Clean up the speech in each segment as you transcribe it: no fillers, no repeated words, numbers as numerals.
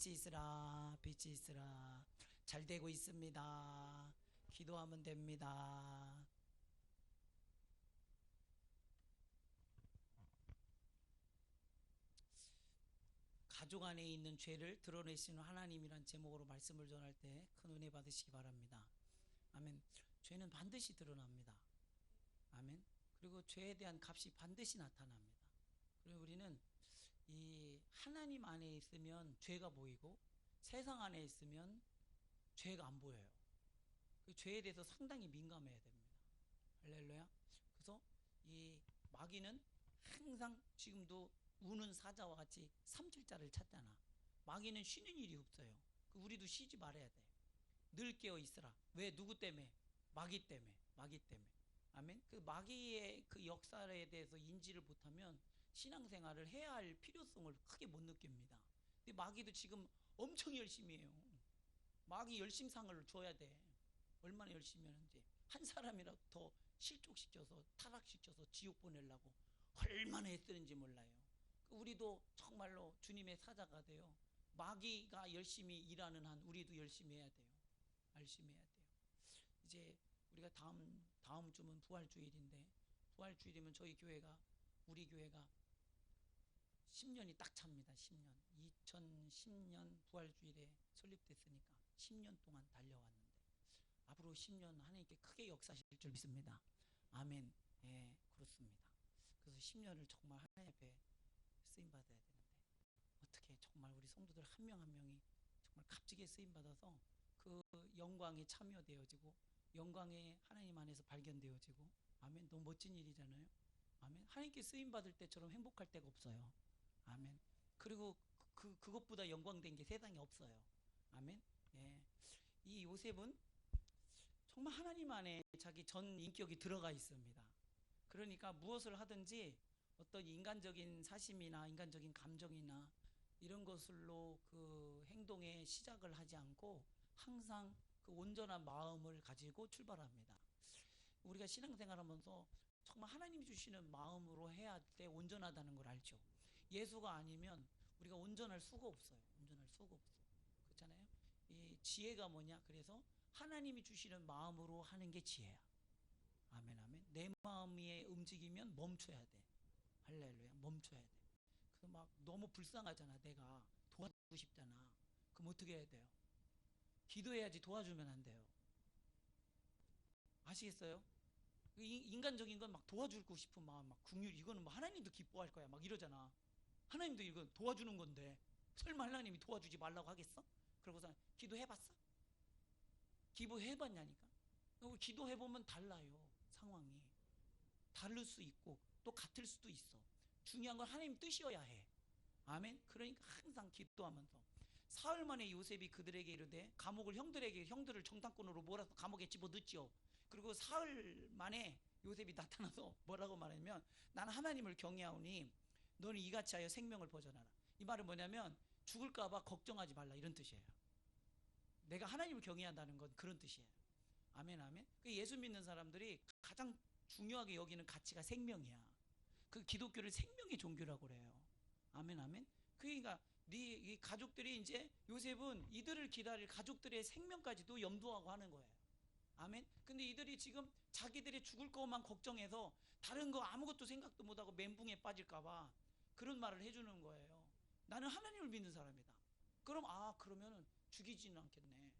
빛이 있으라, 빛이 있으라. 잘 되고 있습니다. 기도하면 됩니다. 가족 안에 있는 죄를 드러내시는 하나님이란 제목으로 말씀을 전할 때 큰 은혜 받으시기 바랍니다. 아멘. 죄는 반드시 드러납니다. 아멘. 그리고 죄에 대한 값이 반드시 나타납니다. 그리고 우리는 이 하나님 안에 있으면 죄가 보이고 세상 안에 있으면 죄가 안 보여요. 그 죄에 대해서 상당히 민감해야 됩니다. 할렐루야. 그래서 이 마귀는 항상 지금도 우는 사자와 같이 삼킬자를 찾잖아. 마귀는 쉬는 일이 없어요. 우리도 쉬지 말아야 돼. 늘 깨어 있으라. 왜? 누구 때문에? 마귀 때문에. 마귀 때문에. 아멘. 그 마귀의 그 역사에 대해서 인지를 못하면 신앙생활을 해야 할 필요성을 크게 못 느낍니다. 근데 마귀도 지금 엄청 열심히 해요. 마귀 열심상을 줘야 돼. 얼마나 열심히 하는지. 한 사람이라도 더 실족시켜서 타락시켜서 지옥 보내려고 얼마나 애쓰는지 몰라요. 우리도 정말로 주님의 사자가 돼요. 마귀가 열심히 일하는 한 우리도 열심히 해야 돼요. 열심히 해야 돼요. 이제 우리가 다음 주면 부활주일인데, 부활주일이면 저희 교회가, 우리 교회가 10년이 딱 찹니다. 10년. 2010년 부활주일에 설립됐으니까 10년 동안 달려왔는데 앞으로 10년 하나님께 크게 역사하실 줄 믿습니다. 아멘. 예, 그렇습니다. 그래서 10년을 정말 하나님 앞에 쓰임 받아야 되는데 어떻게 정말 우리 성도들 한 명 한 명이 정말 값지게 쓰임 받아서 그 영광에 참여되어지고 영광에 하나님 안에서 발견되어지고, 아멘. 너무 멋진 일이잖아요. 아멘. 하나님께 쓰임 받을 때처럼 행복할 때가 없어요. 아멘. 그리고 그것보다 영광된 게 세상에 없어요. 아멘. 예. 이 요셉은 정말 하나님 안에 자기 전 인격이 들어가 있습니다. 그러니까 무엇을 하든지 어떤 인간적인 사심이나 인간적인 감정이나 이런 것으로 그 행동의 시작을 하지 않고 항상 그 온전한 마음을 가지고 출발합니다. 우리가 신앙생활하면서 정말 하나님이 주시는 마음으로 해야 할 때 온전하다는 걸 알죠. 예수가 아니면 우리가 온전할 수가 없어요. 온전할 수가 없어. 그렇잖아요. 이 지혜가 뭐냐? 그래서 하나님이 주시는 마음으로 하는 게 지혜야. 아멘, 아멘. 내 마음이 움직이면 멈춰야 돼. 할렐루야. 멈춰야 돼. 그 막 너무 불쌍하잖아. 내가 도와주고 싶잖아. 그럼 어떻게 해야 돼요? 기도해야지. 도와주면 안 돼요. 아시겠어요? 인간적인 건 막 도와주고 싶은 마음, 막 긍휼, 이거는 뭐 하나님도 기뻐할 거야. 막 이러잖아. 하나님도 이건 도와주는 건데 설마 하나님이 도와주지 말라고 하겠어? 그러고서 기도해봤어? 기도해봤냐니까. 기도해보면 달라요. 상황이 다를 수 있고 또 같을 수도 있어. 중요한 건 하나님 뜻이어야 해. 아멘. 그러니까 항상 기도하면서 사흘 만에 요셉이 그들에게 이르되 감옥을 형들을 정탐꾼으로 몰아서 감옥에 집어넣지요. 그리고 사흘 만에 요셉이 나타나서 뭐라고 말하냐면 나는 하나님을 경외하오니 너는 이같이 하여 생명을 보존하라. 이 말은 뭐냐면 죽을까 봐 걱정하지 말라, 이런 뜻이에요. 내가 하나님을 경외한다는 건 그런 뜻이에요. 아멘, 아멘. 예수 믿는 사람들이 가장 중요하게 여기는 가치가 생명이야. 그 기독교를 생명의 종교라고 그래요. 아멘, 아멘. 그러니까 이 가족들이 이제 요셉은 이들을 기다릴 가족들의 생명까지도 염두하고 하는 거예요. 아멘. 근데 이들이 지금 자기들이 죽을 것만 걱정해서 다른 거 아무것도 생각도 못하고 멘붕에 빠질까봐 그런 말을 해주는 거예요. 나는 하나님을 믿는 사람이다. 그럼 그러면은 죽이지는 않겠네.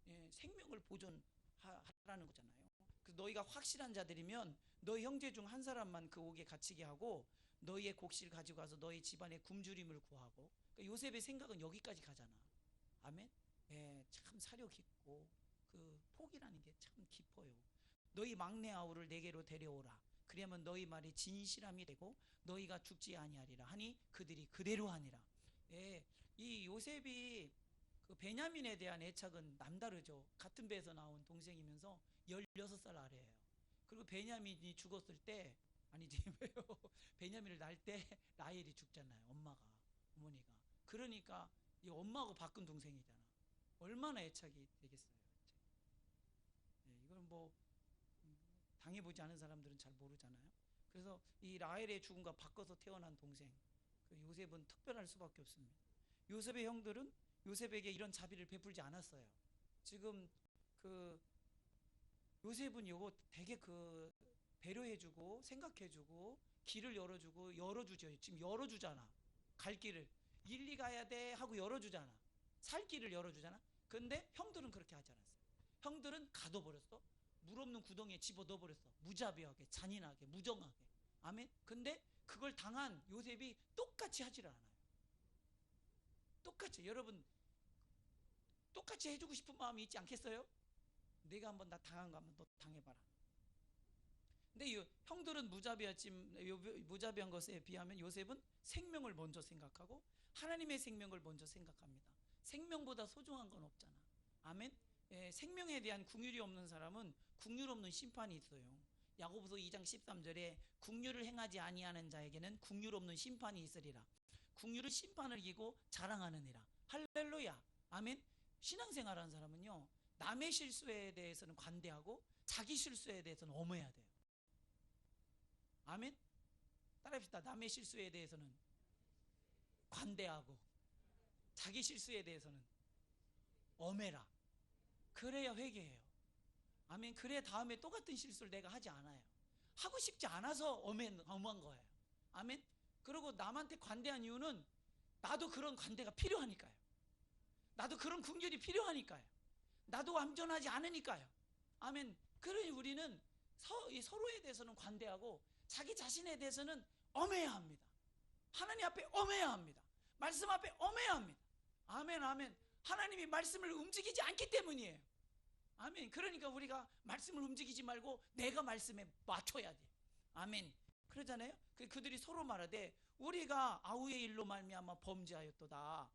예, 생명을 보존하라는 거잖아요. 그래서 너희가 확실한 자들이면 너희 형제 중 한 사람만 그 옥에 갇히게 하고 너희의 곡식을 가지고 가서 너희 집안의 굶주림을 구하고. 그러니까 요셉의 생각은 여기까지 가잖아. 아멘. 예, 참 사려 깊고 그 폭이라는 게 참 깊어요. 너희 막내 아우를 내게로 데려오라. 그러면 너희 말이 진실함이 되고 너희가 죽지 아니하리라 하니 그들이 그대로 하니라. 예, 이 요셉이 그 베냐민에 대한 애착은 남다르죠. 같은 배에서 나온 동생이면서 16살 아래예요. 그리고 베냐민이 죽었을 때, 아니지 왜요? 베냐민을 낳을 때 라헬이 죽잖아요. 어머니가. 그러니까 이 엄마하고 바꾼 동생이잖아. 얼마나 애착이 되겠어요. 네, 이건 뭐 당해보지 않은 사람들은 잘 모르잖아요. 그래서 이 라헬의 죽음과 바꿔서 태어난 동생, 그 요셉은 특별할 수밖에 없습니다. 요셉의 형들은 요셉에게 이런 자비를 베풀지 않았어요. 지금 그 요셉은 요거 되게 그 배려해주고 생각해주고 길을 열어주죠. 지금 열어주잖아. 갈 길을 일리 가야 돼 하고 열어주잖아. 살 길을 열어주잖아. 근데 형들은 그렇게 하지 않았어. 형들은 가둬버렸어. 물 없는 구덩이에 집어넣어버렸어. 무자비하게, 잔인하게, 무정하게. 아멘. 근데 그걸 당한 요셉이 똑같이 하지를 않아요. 똑같이. 여러분 똑같이 해주고 싶은 마음이 있지 않겠어요? 내가 한번 나 당한 거 한번 너 당해봐라. 근데 형들은 무자비한 것에 비하면 요셉은 생명을 먼저 생각하고 하나님의 생명을 먼저 생각합니다. 생명보다 소중한 건 없잖아. 아멘. 예, 생명에 대한 긍휼이 없는 사람은 긍휼 없는 심판이 있어요. 야고보서 2장 13절에 긍휼을 행하지 아니하는 자에게는 긍휼 없는 심판이 있으리라. 긍휼은 심판을 이기고 자랑하느니라. 할렐루야. 아멘. 신앙생활하는 사람은요, 남의 실수에 대해서는 관대하고 자기 실수에 대해서는 엄해야 돼요. 아멘. 따라합시다. 남의 실수에 대해서는 관대하고 자기 실수에 대해서는 엄해라. 그래야 회개해요. 아멘. 그래 다음에 똑같은 실수를 내가 하지 않아요. 하고 싶지 않아서 엄한 거예요. 아멘. 그리고 남한테 관대한 이유는 나도 그런 관대가 필요하니까요. 나도 그런 긍휼이 필요하니까요. 나도 완전하지 않으니까요. 아멘. 그러니 우리는 서로에 대해서는 관대하고 자기 자신에 대해서는 엄해야 합니다. 하나님 앞에 엄해야 합니다. 말씀 앞에 엄해야 합니다. 아멘. 아멘. 하나님이 말씀을 움직이지 않기 때문이에요. 아멘. 그러니까 우리가 말씀을 움직이지 말고 내가 말씀에 맞춰야 돼. 아멘. 그러잖아요. 그들이 서로 말하되 우리가 아우의 일로 말미암아 범죄하였도다.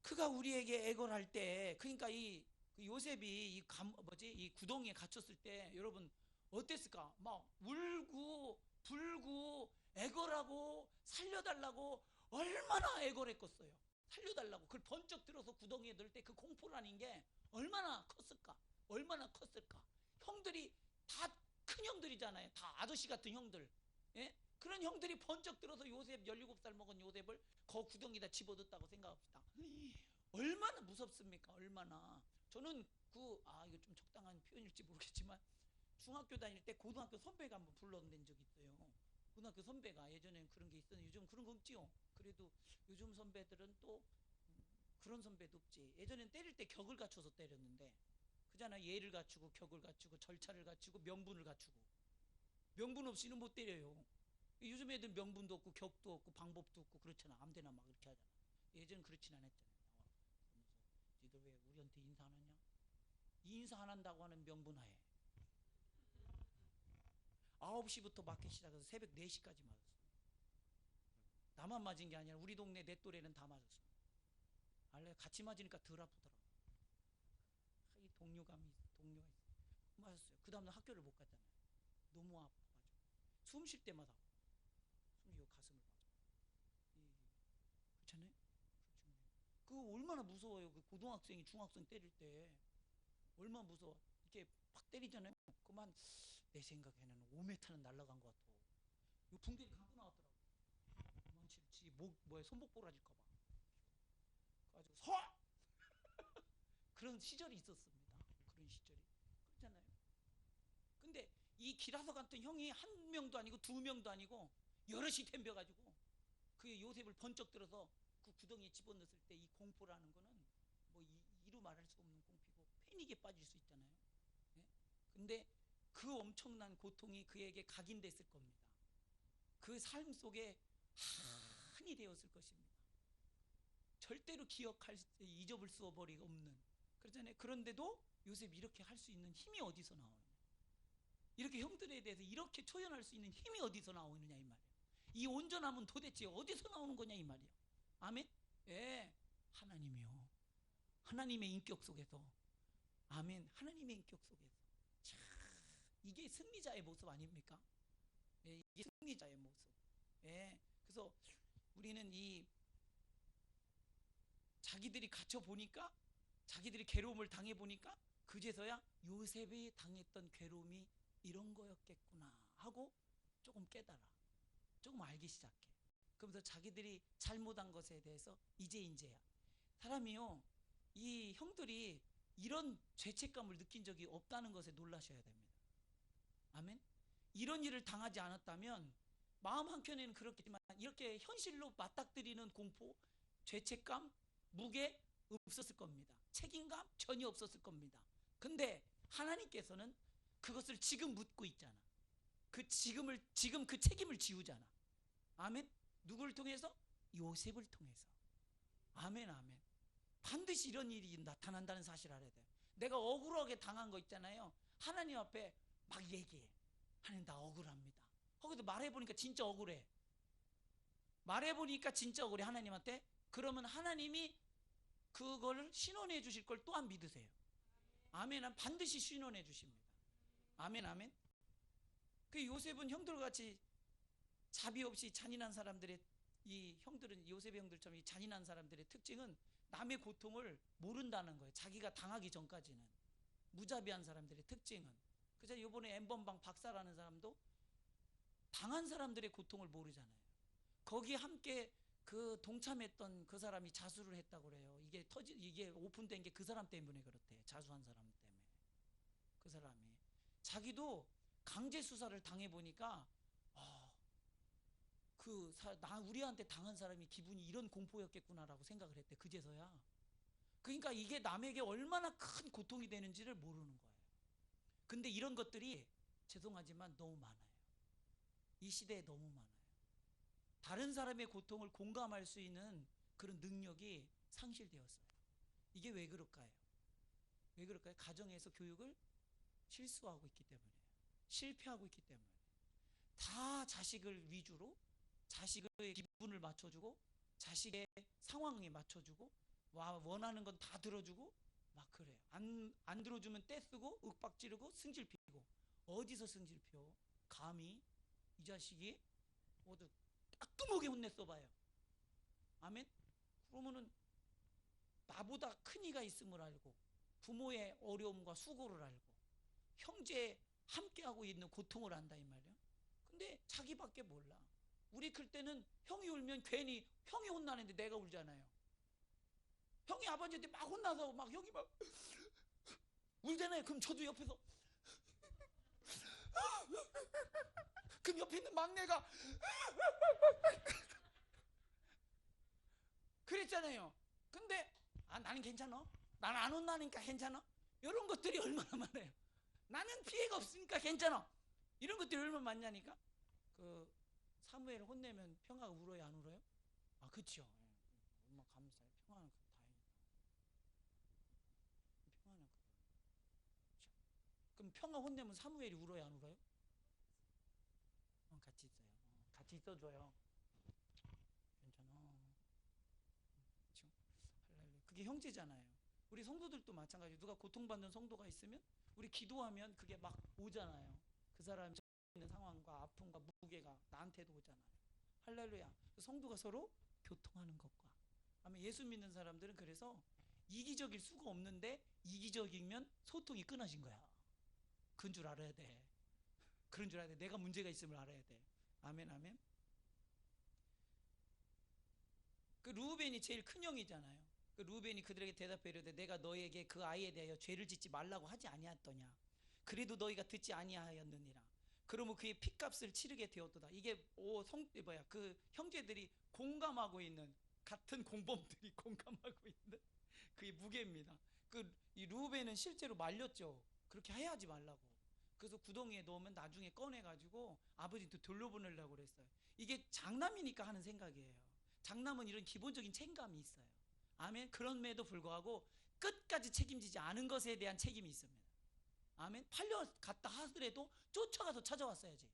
그가 우리에게 애걸할 때, 그러니까 이 요셉이 이 구덩이에 갇혔을 때 여러분 어땠을까? 막 울고 불고 애걸하고 살려달라고 얼마나 애걸했겠어요. 살려달라고. 그걸 번쩍 들어서 구덩이에 넣을 때 그 공포라는 게 얼마나 컸을까? 얼마나 컸을까? 형들이 다 큰 형들이잖아요. 다 아저씨 같은 형들. 예? 그런 형들이 번쩍 들어서 요셉 17살 먹은 요셉을 그 구덩이에다 집어넣었다고 생각합시다. 얼마나 무섭습니까? 얼마나. 저는 이거 좀 적당한 표현일지 모르겠지만 중학교 다닐 때 고등학교 선배가 한번 불러낸 적이 있어요. 고등학교 선배가 예전에는 그런 게 있었는데 요즘 그런 거 없지요. 그래도 요즘 선배들은 또 그런 선배도 없지. 예전엔 때릴 때 격을 갖춰서 때렸는데 그잖아. 예를 갖추고 격을 갖추고 절차를 갖추고 명분을 갖추고. 명분 없이는 못 때려요. 요즘 애들 명분도 없고 격도 없고 방법도 없고 그렇잖아. 아무데나 막 이렇게 하잖아. 예전엔 그렇진 않았잖아요. 그러면서 니들 왜 우리한테 인사 안 하냐? 인사 안 한다고 하는 명분하에 9시부터 맞기 시작해서 새벽 4시까지 맞았어. 나만 맞은 게 아니라 우리 동네 내 또래는 다 맞았어. 알래? 같이 맞으니까 덜 아프더라고. 이 동료가 있어. 맞았어요. 그 다음날 학교를 못 갔잖아요. 너무 아파가지고 숨 쉴 때마다 숨이 가슴을 맞아. 그렇잖아요. 그거 얼마나 무서워요. 그 고등학생이 중학생 때릴 때 얼마나 무서워. 이렇게 팍 때리잖아요. 그만 내 생각에는 5m는 날아간 것 같아. 이 붕대를 감고 나왔더라고. 도망칠지 손목 부러질까봐. 가지고 그런 시절이 있었습니다. 그런 시절이. 그렇잖아요. 근데 이 기라서 같은 형이 한 명도 아니고 두 명도 아니고 여럿이 덤벼가지고 그 요셉을 번쩍 들어서 그 구덩이에 집어넣었을 때 이 공포라는 거는 뭐 이루 말할 수 없는 공포고 패닉에 빠질 수 있잖아요. 예? 근데 그 엄청난 고통이 그에게 각인됐을 겁니다. 그 삶 속에 한이 되었을 것입니다. 절대로 잊어볼 수 없는. 그렇잖아요. 그런데도 요셉이 이렇게 할 수 있는 힘이 어디서 나오느냐? 이렇게 형들에 대해서 이렇게 초연할 수 있는 힘이 어디서 나오느냐 이 말이에요. 이 온전함은 도대체 어디서 나오는 거냐 이 말이에요. 아멘. 예, 하나님이요. 하나님의 인격 속에서. 아멘. 하나님의 인격 속에서. 참, 이게 승리자의 모습 아닙니까? 예, 이게 승리자의 모습. 예, 그래서 우리는 자기들이 갇혀 보니까, 자기들이 괴로움을 당해 보니까 그제서야 요셉이 당했던 괴로움이 이런 거였겠구나 하고 조금 깨달아. 조금 알기 시작해. 그러면서 자기들이 잘못한 것에 대해서 이제야 사람이요, 이 형들이 이런 죄책감을 느낀 적이 없다는 것에 놀라셔야 됩니다. 아멘. 이런 일을 당하지 않았다면 마음 한켠에는 그렇겠지만 이렇게 현실로 맞닥뜨리는 공포, 죄책감, 무게 없었을 겁니다. 책임감 전혀 없었을 겁니다. 근데 하나님께서는 그것을 지금 묻고 있잖아. 지금 그 책임을 지우잖아. 아멘. 누구를 통해서? 요셉을 통해서. 아멘, 아멘. 반드시 이런 일이 나타난다는 사실을 알아야 돼요. 내가 억울하게 당한 거 있잖아요. 하나님 앞에 막 얘기해. 하나님, 나 억울합니다. 거기도 말해보니까 진짜 억울해. 말해보니까 진짜 억울해, 하나님한테. 그러면 하나님이 그걸 신원해 주실 걸 또한 믿으세요. 아멘. 반드시 신원해 주십니다. 아멘, 아멘. 그 요셉은 형들같이 자비 없이 잔인한 사람들의, 이 형들은 요셉의 형들처럼 이 잔인한 사람들의 특징은 남의 고통을 모른다는 거예요. 자기가 당하기 전까지는. 무자비한 사람들의 특징은. 그래서 이번에 엠번방 박사라는 사람도 당한 사람들의 고통을 모르잖아요. 거기 함께 그 동참했던 그 사람이 자수를 했다고 그래요. 이게 오픈된 게 그 사람 때문에 그렇대. 자수한 사람 때문에. 그 사람이 자기도 강제 수사를 당해 보니까 우리한테 당한 사람이 기분이 이런 공포였겠구나라고 생각을 했대. 그제서야. 그러니까 이게 남에게 얼마나 큰 고통이 되는지를 모르는 거예요. 근데 이런 것들이 죄송하지만 너무 많아요. 이 시대에 너무 많아요. 다른 사람의 고통을 공감할 수 있는 그런 능력이 상실되었어요. 이게 왜 그럴까요? 왜 그럴까요? 가정에서 교육을 실수하고 있기 때문이에요. 실패하고 있기 때문에. 다 자식을 위주로, 자식의 기분을 맞춰주고, 자식의 상황에 맞춰주고, 원하는 건 다 들어주고 막 그래요. 안 들어주면 떼쓰고 윽박 지르고 승질피고. 어디서 승질펴? 감히 이 자식이 모두 따끔하게 혼냈어봐요. 아멘. 그러면은 나보다 큰 이가 있음을 알고, 부모의 어려움과 수고를 알고, 형제 함께하고 있는 고통을 안다 이 말이야. 근데 자기밖에 몰라. 우리 클 때는 형이 울면 괜히 형이 혼나는데 내가 울잖아요. 형이 아버지한테 막 혼나서 막 형이 막 울잖아요. 그럼 저도 옆에서 그럼 옆에 있는 막내가 그랬잖아요. 근데 나는 괜찮아. 나는 안 혼나니까 괜찮아. 이런 것들이 얼마나 많아요. 나는 피해가 없으니까 괜찮아. 이런 것들이 얼마나 많냐니까. 그 사무엘 혼내면 평화가 울어요, 안 울어요? 아, 그렇죠. 얼마 감사해요. 평화는 다행이다. 평화는 그럼 평화 혼내면 사무엘이 울어요, 안 울어요? 같이 있어요. 같이 있어줘요. 괜찮아. 그렇죠? 할렐루야. 그게 형제잖아요. 우리 성도들도 마찬가지로 누가 고통받는 성도가 있으면 우리 기도하면 그게 막 오잖아요. 그 사람이 있는 상황과 아픔과 무게가 나한테도 오잖아요. 할렐루야. 성도가 서로 교통하는 것과. 아마 예수 믿는 사람들은 그래서 이기적일 수가 없는데 이기적이면 소통이 끊어진 거야. 그런 줄 알아야 돼. 그런 줄 알아야 돼. 내가 문제가 있음을 알아야 돼. 아멘, 아멘. 그 루벤이 제일 큰 형이잖아요. 그 루벤이 그들에게 대답해 이르되 내가 너에게 그 아이에 대하여 죄를 짓지 말라고 하지 아니하였더냐. 그래도 너희가 듣지 아니하였느니라. 그러면 그의 핏값을 치르게 되었도다. 이게 그 형제들이 공감하고 있는, 같은 공범들이 공감하고 있는 그게 무게입니다. 이 루벤은 실제로 말렸죠. 그렇게 해야지 말라고. 그래서 구덩이에 넣으면 나중에 꺼내가지고 아버지한테 돌려보내려고 그랬어요. 이게 장남이니까 하는 생각이에요. 장남은 이런 기본적인 책임감이 있어요. 아멘. 그럼에도 불구하고 끝까지 책임지지 않은 것에 대한 책임이 있습니다. 아멘. 팔려갔다 하더라도 쫓아가서 찾아왔어야지.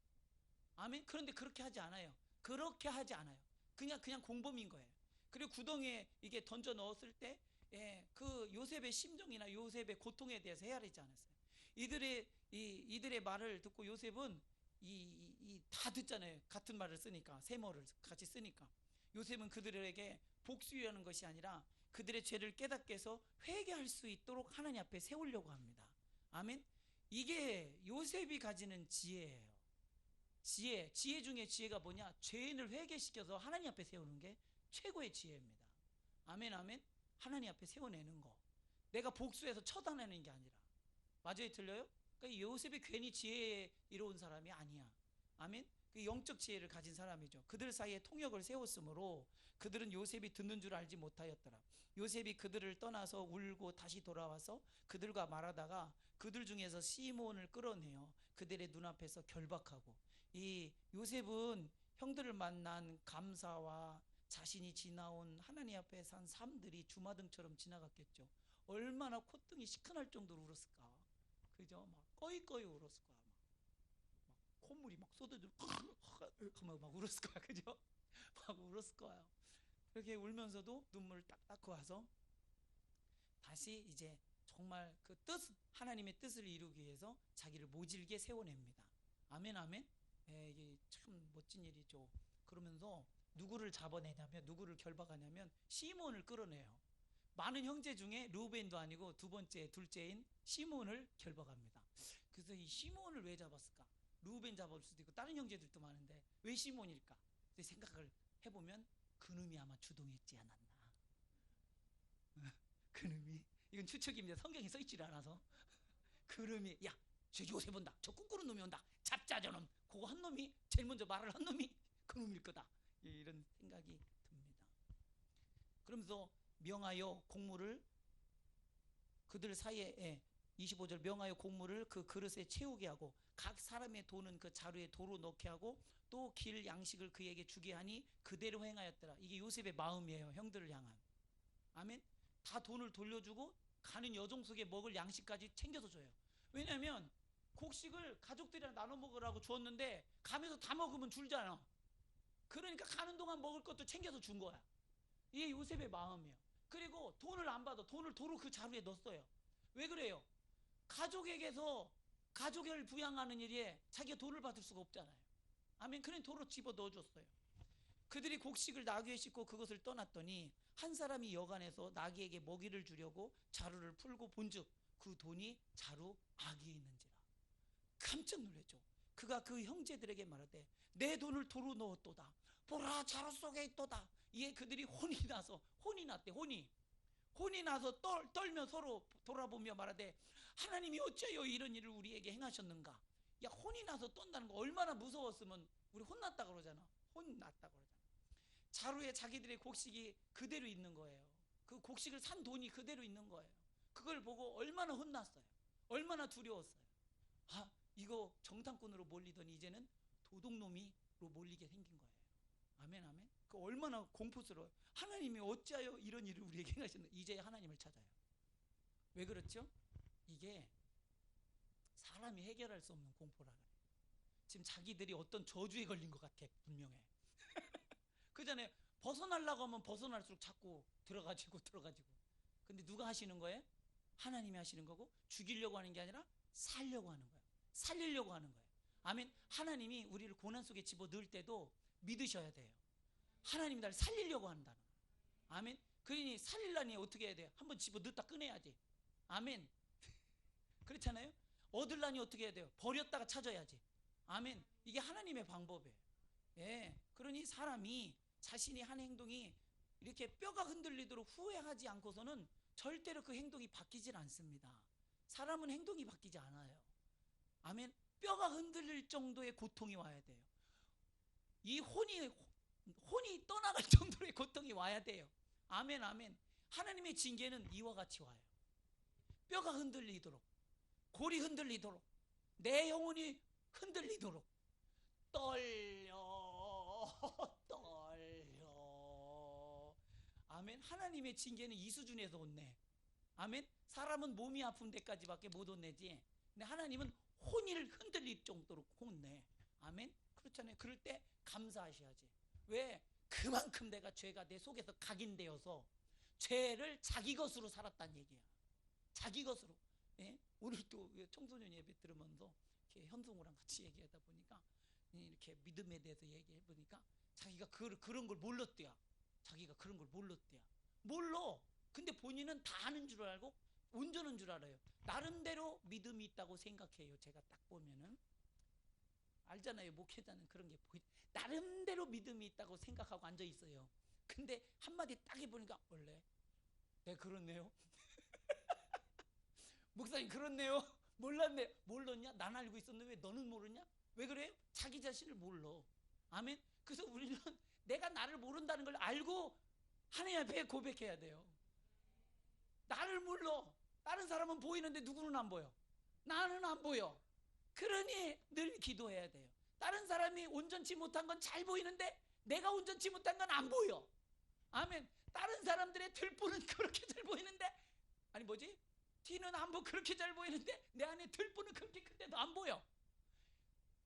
아멘. 그런데 그렇게 하지 않아요. 그렇게 하지 않아요. 그냥 공범인 거예요. 그리고 구덩이에 이게 던져 넣었을 때, 그 요셉의 심정이나 요셉의 고통에 대해서 헤아리지 않았어요. 이들의 말을 듣고 요셉은 다 듣잖아요. 같은 말을 쓰니까, 세모를 같이 쓰니까. 요셉은 그들에게 복수하는 것이 아니라 그들의 죄를 깨닫게 해서 회개할 수 있도록 하나님 앞에 세우려고 합니다. 아멘. 이게 요셉이 가지는 지혜예요. 지혜 중에 지혜가 뭐냐? 죄인을 회개시켜서 하나님 앞에 세우는 게 최고의 지혜입니다. 아멘, 아멘. 하나님 앞에 세워내는 거. 내가 복수해서 처단하는 게 아니라. 맞아요, 틀려요? 그러니까 요셉이 괜히 지혜에 이로운 사람이 아니야. 아멘. 그 영적 지혜를 가진 사람이죠. 그들 사이에 통역을 세웠으므로 그들은 요셉이 듣는 줄 알지 못하였더라. 요셉이 그들을 떠나서 울고 다시 돌아와서 그들과 말하다가 그들 중에서 시몬을 끌어내어 그들의 눈앞에서 결박하고. 이 요셉은 형들을 만난 감사와 자신이 지나온 하나님 앞에 산 삶들이 주마등처럼 지나갔겠죠. 얼마나 콧등이 시큰할 정도로 울었을까. 그죠? 막 꺼이꺼이 울었을 거야. 막 콧물이 막 쏟아지고 막 울었을 거야. 그죠? 막 울었을 거야. 그렇게 울면서도 눈물을 딱 닦고 와서 다시 이제 정말 그 하나님의 뜻을 이루기 위해서 자기를 모질게 세워냅니다. 아멘, 아멘. 예, 이게 참 멋진 일이죠. 그러면서 누구를 잡아내냐면, 누구를 결박하냐면 시몬을 끌어내요. 많은 형제 중에 르우벤도 아니고 두 번째, 둘째인 시몬을 결박합니다. 그래서 이 시몬을 왜 잡았을까? 르우벤 잡을 수도 있고 다른 형제들도 많은데 왜 시몬일까? 생각을 해보면 그놈이 아마 주동했지 않았나. 그놈이, 이건 추측입니다. 성경에 써있질 않아서. 그놈이, 야, 저 요새 본다. 저 꿈꾸는 놈이 온다. 잡자 저놈. 그거 한 놈이 제일 먼저 말을 한 놈이 그놈일 거다. 이런 생각이 듭니다. 그러면서 명하여 곡물을 그들 사이에 25절 명하여 곡물을 그 그릇에 채우게 하고 각 사람의 돈은 그 자루에 도로 넣게 하고 또 길 양식을 그에게 주게 하니 그대로 행하였더라. 이게 요셉의 마음이에요. 형들을 향한. 아멘. 다 돈을 돌려주고 가는 여종 속에 먹을 양식까지 챙겨서 줘요. 왜냐하면 곡식을 가족들이랑 나눠 먹으라고 주었는데 가면서 다 먹으면 줄잖아. 그러니까 가는 동안 먹을 것도 챙겨서 준 거야. 이게 요셉의 마음이에요. 그리고 돈을 안 받아. 돈을 도로 그 자루에 넣었어요. 왜 그래요? 가족에게서 가족을 부양하는 일에 자기가 돈을 받을 수가 없잖아요. 아멘. 그러니 도로 집어 넣어줬어요. 그들이 곡식을 나귀에 싣고 그것을 떠났더니 한 사람이 여간에서 나귀에게 먹이를 주려고 자루를 풀고 본즉 그 돈이 자루 아귀에 있는지라. 깜짝 놀랐죠. 그가 그 형제들에게 말하되 내 돈을 도로 넣었도다. 보라, 자루 속에 있도다. 이에 그들이 혼이 났대. 혼이 나서 떨며 서로 돌아보며 말하되 하나님이 어째요 이런 일을 우리에게 행하셨는가. 야, 혼이 나서 떤다는 거 얼마나 무서웠으면 우리 혼났다 그러잖아. 혼났다 그러잖아. 자루에 자기들의 곡식이 그대로 있는 거예요. 그 곡식을 산 돈이 그대로 있는 거예요. 그걸 보고 얼마나 혼났어요. 얼마나 두려웠어요. 아, 이거 정탐꾼으로 몰리더니 이제는 도둑놈이로 몰리게 생긴 거예요. 아멘, 아멘. 그 얼마나 공포스러워요. 하나님이 어찌하여 이런 일을 우리에게 행하셨나. 이제야 하나님을 찾아요. 왜 그렇죠? 이게 사람이 해결할 수 없는 공포라 그래요. 지금 자기들이 어떤 저주에 걸린 것 같아. 분명해. 그 전에 벗어나려고 하면 벗어날수록 자꾸 들어가지고 근데 누가 하시는 거예요? 하나님이 하시는 거고, 죽이려고 하는 게 아니라 살려고 하는 거예요. 살리려고 하는 거예요. 아멘. 하나님이 우리를 고난 속에 집어넣을 때도 믿으셔야 돼요. 하나님이 나를 살리려고 한다는 거예요. 아멘. 그러니 살리려니 어떻게 해야 돼요? 한번 집어넣었다 꺼내야지. 아멘. 그렇잖아요. 얻으려니 어떻게 해야 돼요? 버렸다가 찾아야지. 아멘. 이게 하나님의 방법이에요. 예. 그러니 사람이 자신이 한 행동이 이렇게 뼈가 흔들리도록 후회하지 않고서는 절대로 그 행동이 바뀌질 않습니다. 사람은 행동이 바뀌지 않아요. 아멘. 뼈가 흔들릴 정도의 고통이 와야 돼요. 이 혼이 떠나갈 정도의 고통이 와야 돼요. 아멘, 아멘. 하나님의 징계는 이와 같이 와요. 뼈가 흔들리도록, 골이 흔들리도록, 내 영혼이 흔들리도록 떨려. 아멘. 하나님의 징계는 이 수준에서 혼내. 아멘. 사람은 몸이 아픈 데까지밖에 못 혼내지, 근데 하나님은 혼이 흔들릴 정도로 혼내. 아멘. 그렇잖아요. 그럴 때 감사하셔야지. 왜? 그만큼 내가 죄가 내 속에서 각인되어서 죄를 자기 것으로 살았다는 얘기야. 자기 것으로. 예? 오늘 또 청소년 예배 들으면서 이렇게 현성우랑 같이 얘기하다 보니까 이렇게 믿음에 대해서 얘기해 보니까 자기가 그런 걸 몰랐대요. 자기가 그런 걸 몰랐대요. 몰라. 근데 본인은 다 아는 줄 알고 온전한 줄 알아요. 나름대로 믿음이 있다고 생각해요. 제가 딱 보면은 알잖아요. 목회자는 그런 게 나름대로 믿음이 있다고 생각하고 앉아 있어요. 근데 한마디 딱 해보니까 원래 네, 그렇네요. 목사님, 그렇네요. 몰랐네. 몰랐냐? 난 알고 있었는데 왜 너는 모르냐? 왜 그래요? 자기 자신을 몰라. 아멘. 그래서 우리는 내가 나를 모른다는 걸 알고 하나님 앞에 고백해야 돼요. 나를 몰라. 다른 사람은 보이는데 누구는 안 보여. 나는 안 보여. 그러니 늘 기도해야 돼요. 다른 사람이 온전치 못한 건 잘 보이는데 내가 온전치 못한 건 안 보여. 아멘. 다른 사람들의 들보는 그렇게 잘 보이는데, 아니 뭐지? 티는 안 보고 그렇게 잘 보이는데 내 안에 들보는 그렇게 큰데도 안 보여.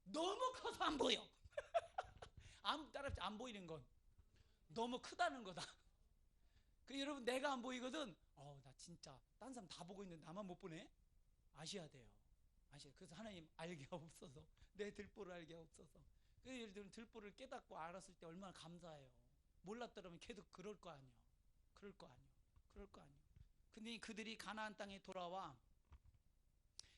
너무 커서 안 보여. 따라서 안 보이는 건 너무 크다는 거다. 그 여러분, 내가 안 보이거든. 나 진짜 딴 사람 다 보고 있는데 나만 못 보네. 아셔야 돼요. 그래서 하나님 알게 없어서, 내 들보를 알게 없어서. 그 예를 들면 들보를 깨닫고 알았을 때 얼마나 감사해요. 몰랐더라면 계속 그럴 거 아니에요. 그럴 거 아니에요. 그럴 거 아니에요. 근데 그들이 가나안 땅에 돌아와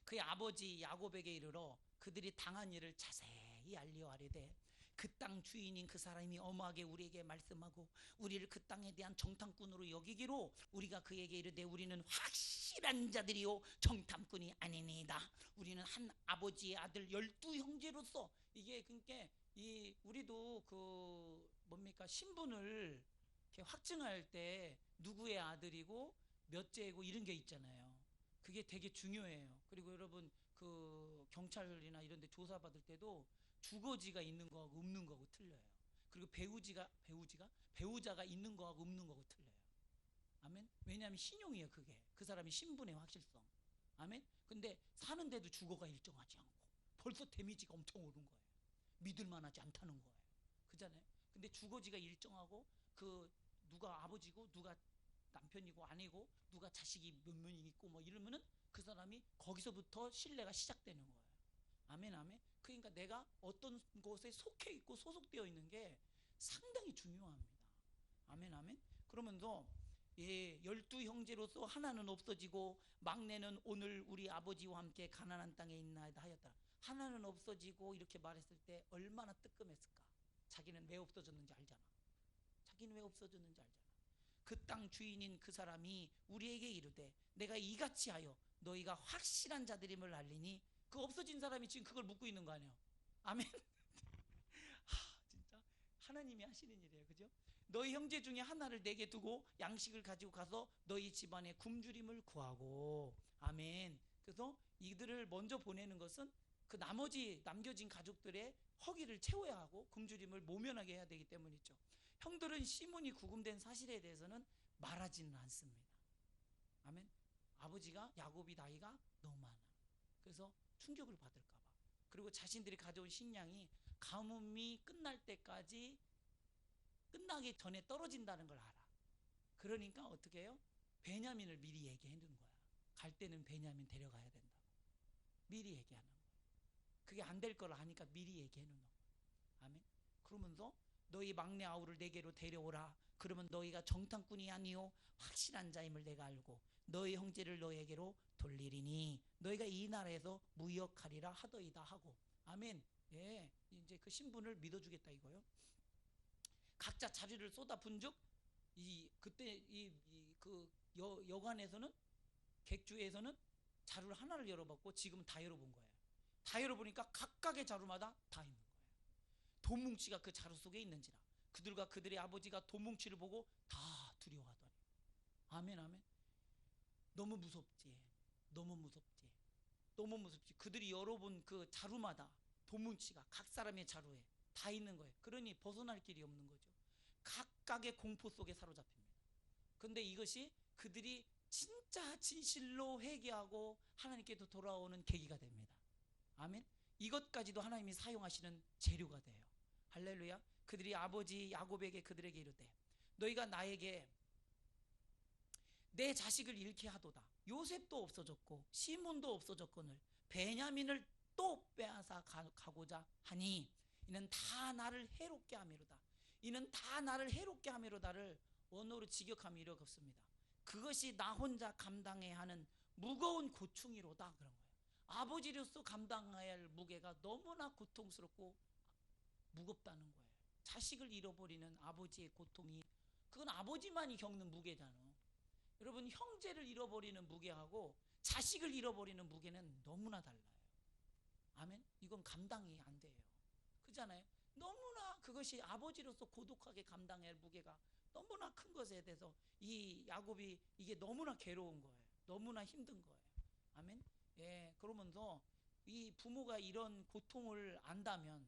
그의 아버지 야곱에게 이르러 그들이 당한 일을 자세히 알리어 아뢰되, 그 땅 주인인 그 사람이 엄하게 우리에게 말씀하고 우리를 그 땅에 대한 정탐꾼으로 여기기로 우리가 그에게 이르되 우리는 확실한 자들이요 정탐꾼이 아니니이다. 우리는 한 아버지의 아들 12형제로서, 이게 그러니까 우리도 그 뭡니까, 신분을 이렇게 확증할 때 누구의 아들이고 몇째고 이런 게 있잖아요. 그게 되게 중요해요. 그리고 여러분, 그 경찰이나 이런 데 조사받을 때도 주거지가 있는 거하고 없는 거하고 틀려요. 그리고 배우자가 있는 거하고 없는 거하고 틀려요. 아멘. 왜냐하면 신용이에요. 그게 그 사람이 신분의 확실성. 아멘. 근데 사는데도 주거가 일정하지 않고 벌써 데미지가 엄청 오는 거예요. 믿을만하지 않다는 거예요. 그잖아요. 근데 주거지가 일정하고, 그 누가 아버지고 누가 남편이고 아내고 누가 자식이 몇 명이 있고 뭐 이러면은 그 사람이 거기서부터 신뢰가 시작되는 거예요. 아멘, 아멘. 그러니까 내가 어떤 곳에 속해 있고 소속되어 있는 게 상당히 중요합니다. 아멘, 아멘. 그러면서 12형제로서 하나는 없어지고 막내는 오늘 우리 아버지와 함께 가나안 땅에 있나이다 하였다. 하나는 없어지고 이렇게 말했을 때 얼마나 뜨끔했을까. 자기는 왜 없어졌는지 알잖아. 자기는 왜 없어졌는지 알잖아. 그 땅 주인인 그 사람이 우리에게 이르되 내가 이같이 하여 너희가 확실한 자들임을 알리니, 그 없어진 사람이 지금 그걸 묻고 있는 거 아니에요. 아멘. 진짜 하나님이 하시는 일이에요. 그죠? 너희 형제 중에 하나를 내게 두고 양식을 가지고 가서 너희 집안에 굶주림을 구하고. 아멘. 그래서 이들을 먼저 보내는 것은 그 나머지 남겨진 가족들의 허기를 채워야 하고 굶주림을 모면하게 해야 되기 때문이죠. 형들은 시몬이 구금된 사실에 대해서는 말하지는 않습니다. 아멘. 아버지가 야곱이 나이가 너무 많아. 그래서 충격을 받을까봐. 그리고 자신들이 가져온 식량이 가뭄이 끝날 때까지, 끝나기 전에 떨어진다는 걸 알아. 그러니까 어떻게 해요? 베냐민을 미리 얘기해 놓은 거야. 갈 때는 베냐민 데려가야 된다고. 미리 얘기하는 거야. 그게 안 될 걸 아니까 미리 얘기해 놓는 거야. 아멘. 그러면서 너희 막내 아우를 내게로 데려오라. 그러면 너희가 정탐꾼이 아니요 확실한 자임을 내가 알고 너희 형제를 너에게로 돌리리니 너희가 이 나라에서 무역하리라 하더이다 하고. 아멘. 예, 이제 그 신분을 믿어주겠다 이거요. 각자 자리를 쏟아분즉 그때 그 여관에서는, 객주에서는 자루를 하나를 열어봤고 지금은 다 열어본 거예요. 다 열어보니까 각각의 자루마다 다 있는 거예요. 돈뭉치가 그 자루 속에 있는지라 그들과 그들의 아버지가 돈뭉치를 보고 다 두려워하더니. 아멘, 아멘. 너무 무섭지. 너무 무섭지. 너무 무섭지. 그들이 열어본 그 자루마다 돈뭉치가 각 사람의 자루에 다 있는 거예요. 그러니 벗어날 길이 없는 거죠. 각각의 공포 속에 사로잡힙니다. 그런데 이것이 그들이 진짜 진실로 회개하고 하나님께도 돌아오는 계기가 됩니다. 아멘. 이것까지도 하나님이 사용하시는 재료가 돼요. 할렐루야. 그들이 아버지 야곱에게 그들에게 이르되 너희가 나에게 내 자식을 잃게 하도다. 요셉도 없어졌고 시몬도 없어졌거늘 베냐민을 또 빼앗아 가고자 하니 이는 다 나를 해롭게 하미로다. 이는 다 나를 해롭게 하미로다를 원어로 직역하면 이렇게 없습니다. 그것이 나 혼자 감당해야 하는 무거운 고충이로다 그런 거예요. 아버지로서 감당해야 할 무게가 너무나 고통스럽고 무겁다는 거예요. 자식을 잃어버리는 아버지의 고통이, 그건 아버지만이 겪는 무게잖아. 여러분, 형제를 잃어버리는 무게하고 자식을 잃어버리는 무게는 너무나 달라요. 아멘? 이건 감당이 안 돼요. 그잖아요. 너무나 그것이 아버지로서 고독하게 감당할 무게가 너무나 큰 것에 대해서 이 야곱이 이게 너무나 괴로운 거예요. 너무나 힘든 거예요. 아멘? 예, 그러면서 이 부모가 이런 고통을 안다면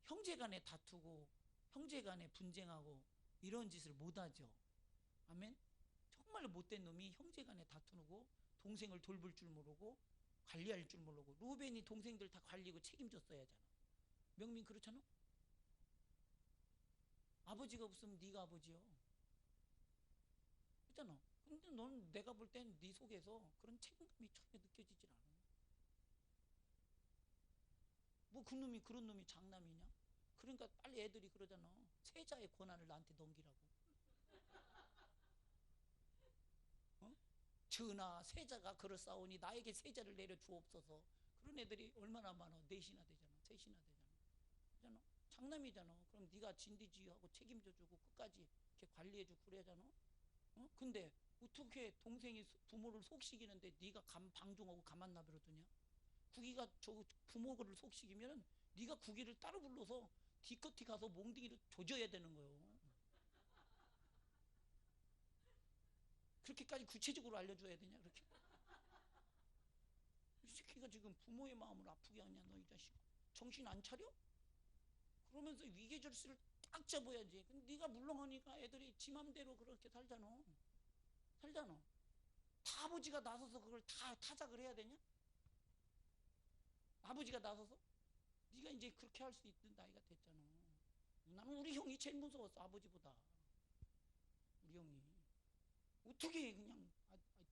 형제간에 다투고 형제간에 분쟁하고 이런 짓을 못하죠. 아멘? 정말 못된 놈이 형제간에 다투고 동생을 돌볼 줄 모르고 관리할 줄 모르고. 루벤이 동생들 다 관리고 책임졌어야 하잖아. 명민 그렇잖아. 아버지가 없으면 네가 아버지요. 그렇잖아. 근데 넌 내가 볼 땐 네 속에서 그런 책임감이 전혀 느껴지질 않아. 뭐 그놈이 그런 놈이 장남이냐? 그러니까 빨리 애들이 그러잖아. 세자의 권한을 나한테 넘기라고. 어? 전하 세자가 그럴싸우니 나에게 세자를 내려 주옵소서. 그런 애들이 얼마나 많아. 넷이나 되잖아. 셋이나 되잖아. 그잖아. 장남이잖아. 그럼 네가 진디지휘하고 책임져주고 끝까지 이렇게 관리해주고 그래야잖아. 어? 근데 어떻게 동생이 부모를 속시키는데 네가 방종하고 가만 놔버려두냐? 구기가 저 부모를 속시키면은 네가 구기를 따로 불러서 뒤끝이 가서 몽둥이를 조져야 되는 거예요. 그렇게까지 구체적으로 알려줘야 되냐? 그렇게. 이 새끼가 지금 부모의 마음을 아프게 하냐? 너 이 자식 정신 안 차려? 그러면서 위계질서를 딱 잡아야지. 근데 네가 물렁하니까 애들이 지 맘대로 그렇게 살잖아. 다 아버지가 나서서 그걸 다 타작을 해야 되냐? 아버지가 나서서? 네가 이제 그렇게 할 수 있는 나이가 됐잖아. 나는 우리 형이 제일 무서웠어. 아버지보다. 우리 형이 어떻게 그냥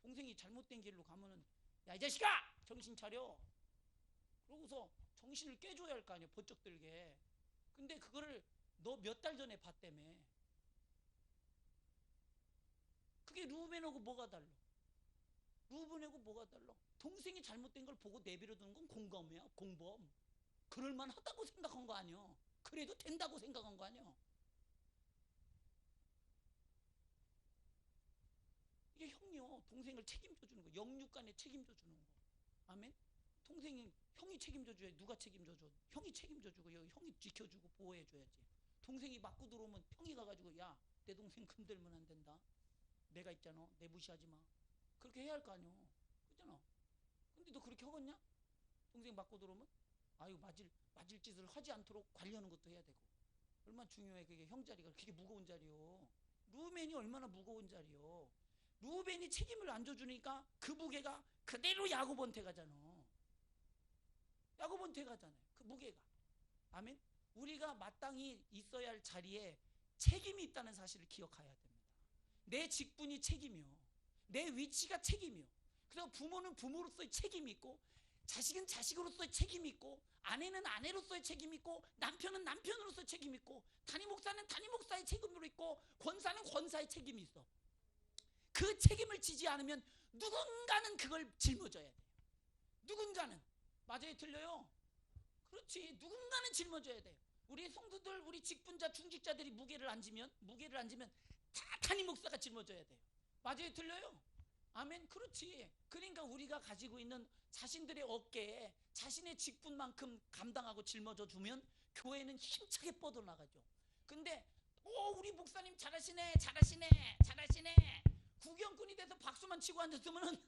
동생이 잘못된 길로 가면은 야 이 자식아 정신 차려. 그러고서 정신을 깨줘야 할 거 아니야. 번쩍 들게. 근데 그거를 너 몇 달 전에 봤다며. 그게 루벤하고 뭐가 달라? 루벤하고 뭐가 달라? 동생이 잘못된 걸 보고 내버려 두는 건 공범이야. 공범. 그럴만 하다고 생각한 거 아니야. 그래도 된다고 생각한 거 아니야. 이게 형이요. 동생을 책임져 주는 거. 영육간에 책임져 주는 거. 아멘. 동생이 형이 책임져 줘야 누가 책임져 줘? 형이 책임져 주고 형이 지켜주고 보호해 줘야지. 동생이 맞고 들어오면 형이 가가지고 야 내 동생 건들면 안 된다. 내가 있잖아. 내 무시하지 마. 그렇게 해야 할 거 아니야. 그렇잖아. 근데 너 그렇게 하겠냐? 동생 맞고 들어오면 아유 맞을 짓을 하지 않도록 관리하는 것도 해야 되고. 얼마나 중요해. 그게 형 자리가 그렇게 무거운 자리요. 루벤이 얼마나 무거운 자리요. 루벤이 책임을 안 져주니까 그 무게가 그대로 야곱한테 가잖아. 야곱한테 가잖아요. 그 무게가. 아멘. 우리가 마땅히 있어야 할 자리에 책임이 있다는 사실을 기억해야 됩니다. 내 직분이 책임이요. 내 위치가 책임이요. 그래서 부모는 부모로서의 책임이 있고 자식은 자식으로서의 책임이 있고 아내는 아내로서의 책임이 있고 남편은 남편으로서의 책임이 있고 담임 목사는 담임 목사의 책임으로 있고 권사는 권사의 책임이 있어. 그 책임을 지지 않으면 누군가는 그걸 짊어져야 돼요. 누군가는. 맞아요? 틀려요? 그렇지. 누군가는 짊어져야 돼요. 우리 성도들, 우리 직분자, 중직자들이 무게를 안 지면 다 담임 목사가 짊어져야 돼요. 맞아요? 틀려요? 아멘. 그렇지. 그러니까 우리가 가지고 있는 자신들의 어깨에 자신의 직분만큼 감당하고 짊어져 주면 교회는 힘차게 뻗어나가죠. 근데 우리 목사님 잘하시네 구경꾼이 돼서 박수만 치고 앉았으면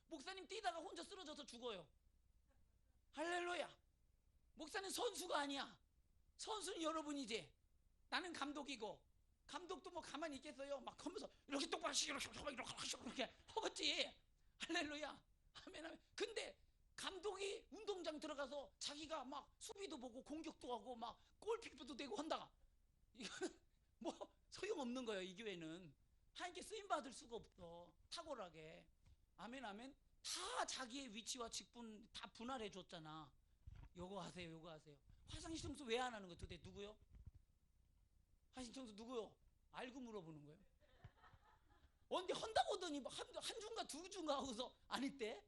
목사님 뛰다가 혼자 쓰러져서 죽어요. 할렐루야. 목사는 선수가 아니야. 선수는 여러분이지. 나는 감독이고 감독도 뭐 가만히 있겠어요. 막 하면서 이렇게 똑바로 이렇게 허겄지. 할렐루야. 아멘 아멘. 근데 감독이 운동장 들어가서 자기가 막 수비도 보고 공격도 하고 막 골키퍼도 되고 한다. 이거는 뭐 소용없는 거예요. 이 교회는 하나님께 쓰임받을 수가 없어. 탁월하게. 아멘 아멘. 다 자기의 위치와 직분 다 분할해 줬잖아. 요거 하세요. 화장실 청소 왜 안 하는 거 도대체 누구요? 화장실 청소 누구요? 알고 물어보는 거예요. 언제 한다고 하더니 한 주인가 두 주인가 하고서 안 했대?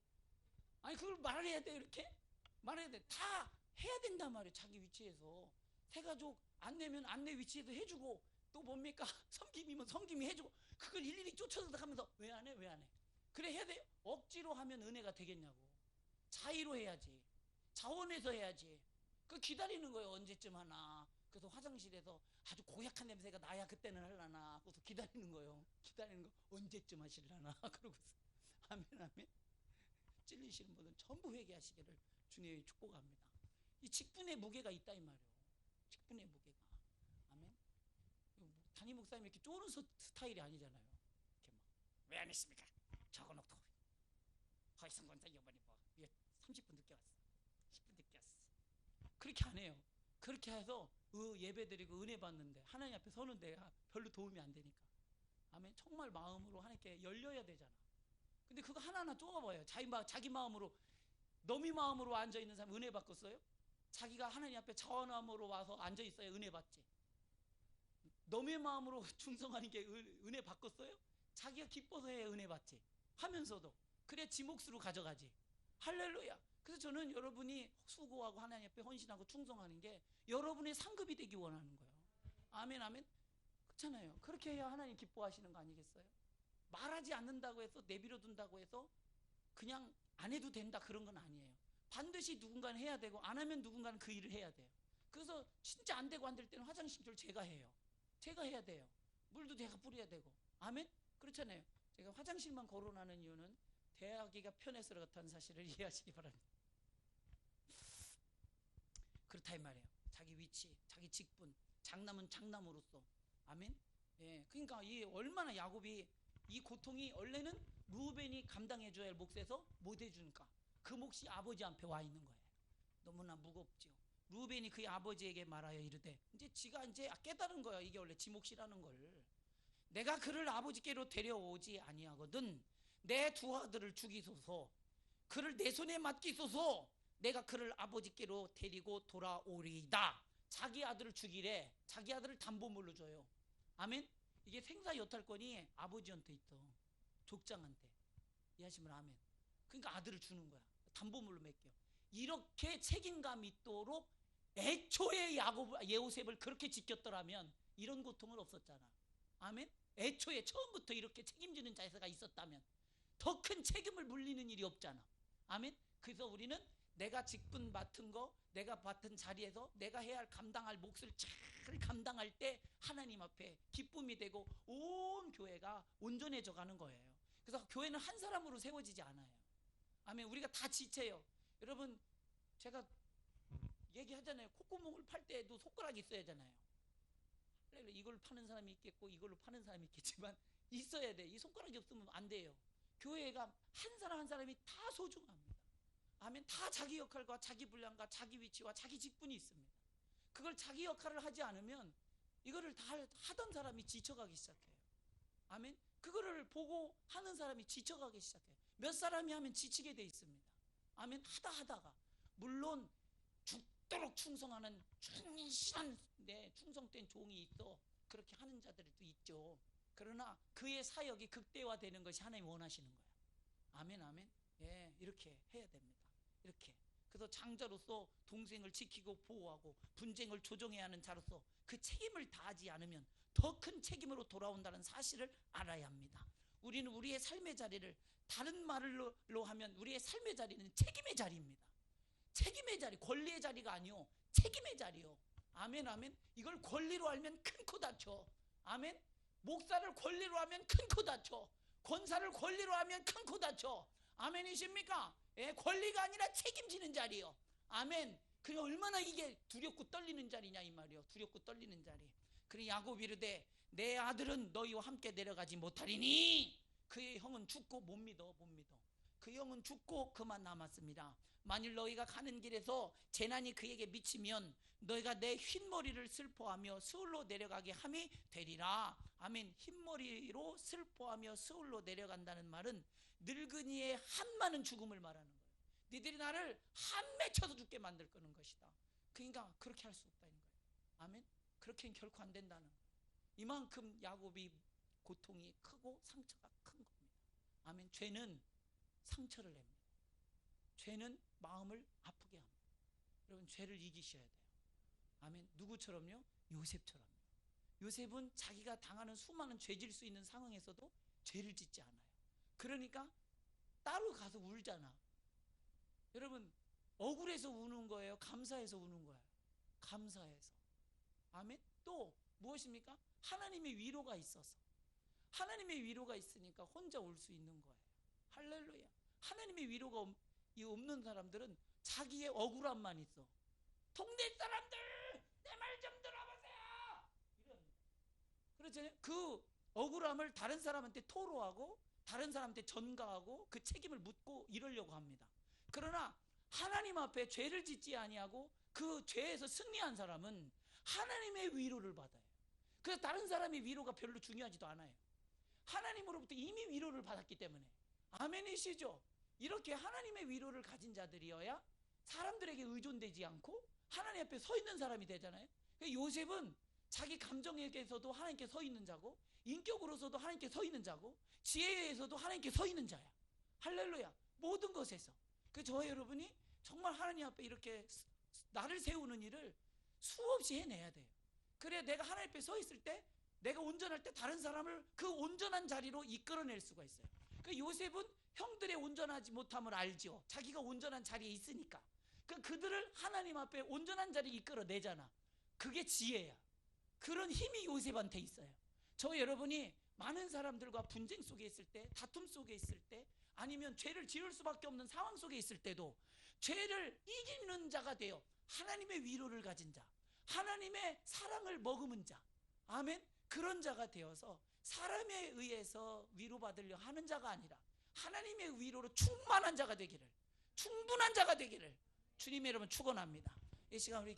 아니 그걸 말해야 돼. 이렇게 말해야 돼. 다 해야 된단 말이에요. 자기 위치에서. 새가족 안 내면 안내 위치에서 해주고 또 뭡니까? 섬김이면 섬김이 해주고, 그걸 일일이 쫓아서 가면서 왜 안 해? 왜 안 해? 그래 해야 돼요? 억지로 하면 은혜가 되겠냐고. 자의로 해야지. 자원해서 해야지. 그 기다리는 거예요. 언제쯤 하나. 그래서 화장실에서 아주 고약한 냄새가 나야 그때는 하려나. 그래서 기다리는 거예요. 기다리는 거 언제쯤 하실라나. 그러고서 아멘 아멘. 찔리시는 분은 전부 회개하시기를 주님이 축복합니다. 이 직분의 무게가 있다 이 말이에요. 직분의 무게가. 아멘. 담임 목사님 이렇게 쪼는 스타일이 아니잖아요. 이렇게 막 왜 안 했습니까? 적어놓고 허이성 권사 이번에 뭐 30분 늦게 왔어. 10분 늦게 왔어. 그렇게 안 해요. 그렇게 해서 예배 드리고 은혜 받는데 하나님 앞에 서는데 별로 도움이 안 되니까. 아멘. 정말 마음으로 하나님께 열려야 되잖아. 근데 그거 하나하나 쪼아봐요. 자기 마음으로, 너미 마음으로 앉아있는 사람 은혜 받겠어요? 자기가 하나님 앞에 자원함으로 와서 앉아있어야 은혜 받지. 너미 마음으로 충성하는 게 은혜 받겠어요? 자기가 기뻐서 해야 은혜 받지. 하면서도 그래 지 몫으로 가져가지. 할렐루야. 그래서 저는 여러분이 수고하고 하나님 앞에 헌신하고 충성하는 게 여러분의 상급이 되기 원하는 거예요. 아멘 아멘. 그렇잖아요. 그렇게 해야 하나님 기뻐하시는 거 아니겠어요? 말하지 않는다고 해서 내버려 둔다고 해서 그냥 안 해도 된다 그런 건 아니에요. 반드시 누군가는 해야 되고 안 하면 누군가는 그 일을 해야 돼요. 그래서 진짜 안 되고 안 될 때는 화장실 제가 해요. 제가 해야 돼요. 물도 제가 뿌려야 되고. 아멘? 그렇잖아요. 제가 화장실만 거론하는 이유는 대하기가 편해서 그렇다는 사실을 이해하시기 바랍니다. 그렇다 이 말이에요. 자기 위치, 자기 직분, 장남은 장남으로서. 아멘? 예, 그러니까 이 얼마나 야곱이 이 고통이 원래는 루벤이 감당해줘야 할 몫에서 못 해주니까 그 몫이 아버지 앞에 와 있는 거예요. 너무나 무겁죠. 루벤이 그의 아버지에게 말하여 이르되, 이제 지가 이제 깨달은 거야. 이게 원래 지 몫이라는 걸. 내가 그를 아버지께로 데려오지 아니하거든 내 두 아들을 죽이소서. 그를 내 손에 맡기소서. 내가 그를 아버지께로 데리고 돌아오리이다. 자기 아들을 죽이래. 자기 아들을 담보물로 줘요. 아멘. 이게 생사 여탈권이 아버지한테 있어. 족장한테. 이해하시면 아멘. 그러니까 아들을 주는 거야. 담보물로 맡겨. 이렇게 책임감 있도록 애초에 예호셉을 그렇게 지켰더라면 이런 고통은 없었잖아. 아멘. 애초에 처음부터 이렇게 책임지는 자세가 있었다면 더 큰 책임을 물리는 일이 없잖아. 아멘. 그래서 우리는 내가 직분 맡은 거, 내가 맡은 자리에서 내가 해야 할 감당할 몫을 잘 감당할 때 하나님 앞에 기쁨이 되고 온 교회가 온전해져 가는 거예요. 그래서 교회는 한 사람으로 세워지지 않아요. 아멘. 우리가 다 지체요. 여러분, 제가 얘기하잖아요. 콧구멍을 팔 때도 손가락이 있어야 하잖아요. 이걸 파는 사람이 있겠고 이걸로 파는 사람이 있겠지만 있어야 돼. 이 손가락이 없으면 안 돼요. 교회가 한 사람 한 사람이 다 소중합니다. 아멘. 다 자기 역할과 자기 분량과 자기 위치와 자기 직분이 있습니다. 그걸 자기 역할을 하지 않으면 이거를 다 하던 사람이 지쳐가기 시작해요. 아멘. 그거를 보고 하는 사람이 지쳐가기 시작해요. 몇 사람이 하면 지치게 돼 있습니다. 아멘. 하다가 물론 죽도록 충성하는 충실한 충성된 종이 있어. 그렇게 하는 자들도 있죠. 그러나 그의 사역이 극대화되는 것이 하나님이 원하시는 거예요. 아멘 아멘. 예, 이렇게 해야 됩니다. 이렇게. 그래서 장자로서 동생을 지키고 보호하고 분쟁을 조정해야 하는 자로서 그 책임을 다하지 않으면 더 큰 책임으로 돌아온다는 사실을 알아야 합니다. 우리는 우리의 삶의 자리를 다른 말로 하면 우리의 삶의 자리는 책임의 자리입니다. 책임의 자리, 권리의 자리가 아니요 책임의 자리요. 아멘 아멘. 이걸 권리로 알면 큰 코 다쳐. 아멘. 목사를 권리로 하면 큰 코 다쳐. 권사를 권리로 하면 큰 코 다쳐. 아멘이십니까? 예, 권리가 아니라 책임지는 자리요. 아멘. 그게 얼마나 이게 두렵고 떨리는 자리냐 이 말이요. 두렵고 떨리는 자리. 그래 야곱이 이르되 내 아들은 너희와 함께 내려가지 못하리니 그의 형은 죽고 못 믿어. 그 형은 죽고 그만 남았습니다. 만일 너희가 가는 길에서 재난이 그에게 미치면 너희가 내 흰머리를 슬퍼하며 스울로 내려가게 함이 되리라. 아멘. 흰머리로 슬퍼하며 스울로 내려간다는 말은 늙은이의 한 많은 죽음을 말하는 거예요. 니들이 나를 한 맺혀서 죽게 만들 거는 것이다. 그러니까 그렇게 할 수 없다는 거예요. 아멘. 그렇게는 결코 안 된다는 거예요. 이만큼 야곱이 고통이 크고 상처가 큰 겁니다. 아멘. 죄는 상처를 냅니다. 죄는 마음을 아프게 합니다. 여러분 죄를 이기셔야 돼요. 아멘. 누구처럼요? 요셉처럼요. 요셉은 자기가 당하는 수많은 죄질 수 있는 상황에서도 죄를 짓지 않아요. 그러니까 따로 가서 울잖아. 여러분, 억울해서 우는 거예요? 감사해서 우는 거예요? 감사해서. 아멘. 또 무엇입니까? 하나님의 위로가 있어서. 하나님의 위로가 있으니까 혼자 올 수 있는 거예요. 할렐루야. 하나님의 위로가 없는 사람들은 자기의 억울함만 있어. 동네 사람들 내 말 좀 들어보세요, 이런. 그렇잖아요. 그 억울함을 다른 사람한테 토로하고 다른 사람한테 전가하고 그 책임을 묻고 이러려고 합니다. 그러나 하나님 앞에 죄를 짓지 아니하고 그 죄에서 승리한 사람은 하나님의 위로를 받아요. 그래서 다른 사람의 위로가 별로 중요하지도 않아요. 하나님으로부터 이미 위로를 받았기 때문에. 아멘이시죠? 이렇게 하나님의 위로를 가진 자들이어야 사람들에게 의존되지 않고 하나님 앞에 서 있는 사람이 되잖아요. 요셉은 자기 감정에게서도 하나님께 서 있는 자고, 인격으로서도 하나님께 서 있는 자고, 지혜에서도 하나님께 서 있는 자야. 할렐루야. 모든 것에서. 저와 여러분이 정말 하나님 앞에 이렇게 나를 세우는 일을 수없이 해내야 돼요. 그래야 내가 하나님 앞에 서 있을 때, 내가 온전할 때 다른 사람을 그 온전한 자리로 이끌어낼 수가 있어요. 요셉은 형들의 온전하지 못함을 알죠. 자기가 온전한 자리에 있으니까. 그들을 하나님 앞에 온전한 자리에 이끌어내잖아. 그게 지혜야. 그런 힘이 요셉한테 있어요. 여러분이 많은 사람들과 분쟁 속에 있을 때, 다툼 속에 있을 때, 아니면 죄를 지을 수밖에 없는 상황 속에 있을 때도 죄를 이기는 자가 되어 하나님의 위로를 가진 자, 하나님의 사랑을 머금은 자, 아멘. 그런 자가 되어서 사람에 의해서 위로받으려 하는 자가 아니라 하나님의 위로로 충만한 자가 되기를, 충분한 자가 되기를 주님의 이름으로 축원합니다. 이 시간 우리